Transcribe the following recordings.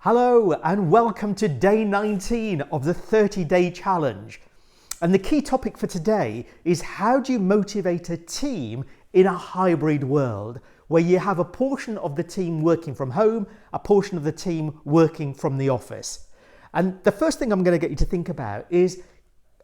Hello and welcome to day 19 of the 30-day challenge. And the key topic for today is how do you motivate a team in a hybrid world where you have a portion of the team working from home, a portion of the team working from the office. And the first thing I'm going to get you to think about is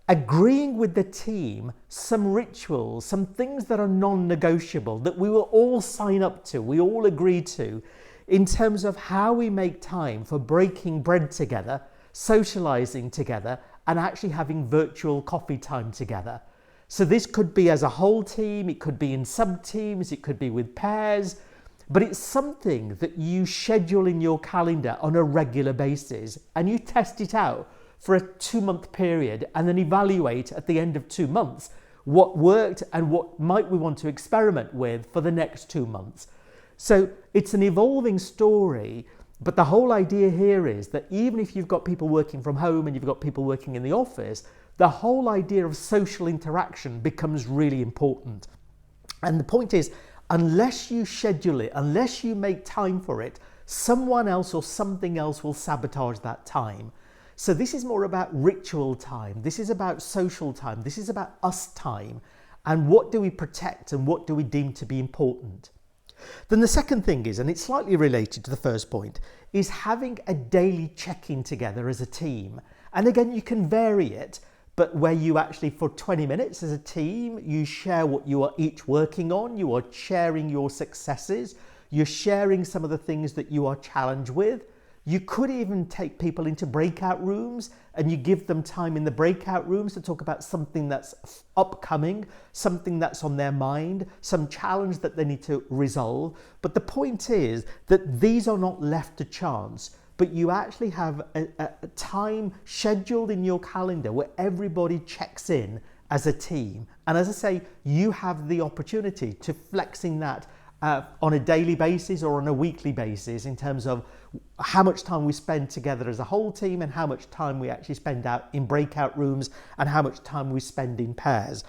agreeing with the team some rituals, some things that are non-negotiable that we will all sign up to, we all agree to, in terms of how we make time for breaking bread together, socializing together, and actually having virtual coffee time together. So this could be as a whole team, it could be in sub-teams, it could be with pairs, but it's something that you schedule in your calendar on a regular basis and you test it out for a 2-month period and then evaluate at the end of 2 months what worked and what might we want to experiment with for the next 2 months. So it's an evolving story, but the whole idea here is that even if you've got people working from home and you've got people working in the office, the whole idea of social interaction becomes really important. And the point is, unless you schedule it, unless you make time for it, someone else or something else will sabotage that time. So this is more about ritual time. This is about social time. This is about us time. And what do we protect and what do we deem to be important? Then the second thing is, and it's slightly related to the first point, is having a daily check-in together as a team. And again, you can vary it, but where you actually, for 20 minutes as a team, you share what you are each working on, you are sharing your successes, you're sharing some of the things that you are challenged with. You could even take people into breakout rooms and you give them time in the breakout rooms to talk about something that's upcoming, something that's on their mind, some challenge that they need to resolve. But the point is that these are not left to chance, but you actually have a time scheduled in your calendar where everybody checks in as a team. And as I say, you have the opportunity to flexing that on a daily basis or on a weekly basis in terms of how much time we spend together as a whole team and how much time we actually spend out in breakout rooms and how much time we spend in pairs.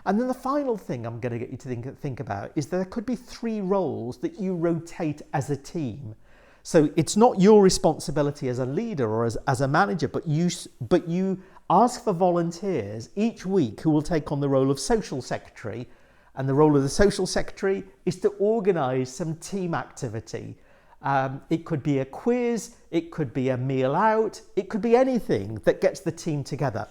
And then the final thing I'm going to get you to think about is there could be 3 roles that you rotate as a team. So it's not your responsibility as a leader or as a manager, but you ask for volunteers each week who will take on the role of social secretary. And the role of the social secretary is to organise some team activity. It could be a quiz, it could be a meal out, it could be anything that gets the team together.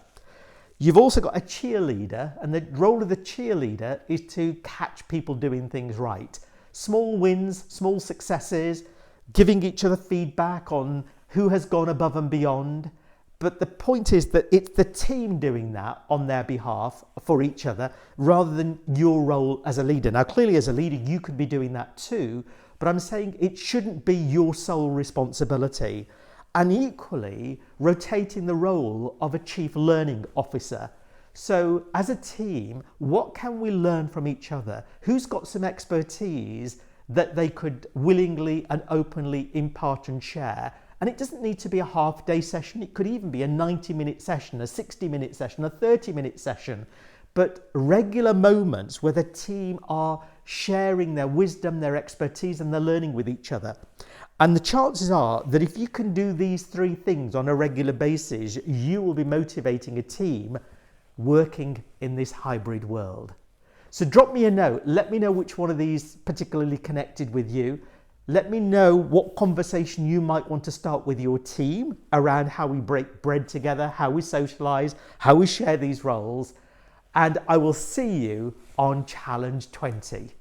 You've also got a cheerleader, and the role of the cheerleader is to catch people doing things right. Small wins, small successes, giving each other feedback on who has gone above and beyond. But the point is that it's the team doing that on their behalf for each other rather than your role as a leader. Now, clearly as a leader, you could be doing that too, but I'm saying it shouldn't be your sole responsibility. And equally, rotating the role of a chief learning officer. So as a team, what can we learn from each other? Who's got some expertise that they could willingly and openly impart and share? And it doesn't need to be a half-day session. It could even be a 90-minute session, a 60-minute session, a 30-minute session. But regular moments where the team are sharing their wisdom, their expertise, and they're learning with each other. And the chances are that if you can do these 3 things on a regular basis, you will be motivating a team working in this hybrid world. So drop me a note. Let me know which one of these particularly connected with you. Let me know what conversation you might want to start with your team around how we break bread together, how we socialize, how we share these roles. And I will see you on Challenge 20.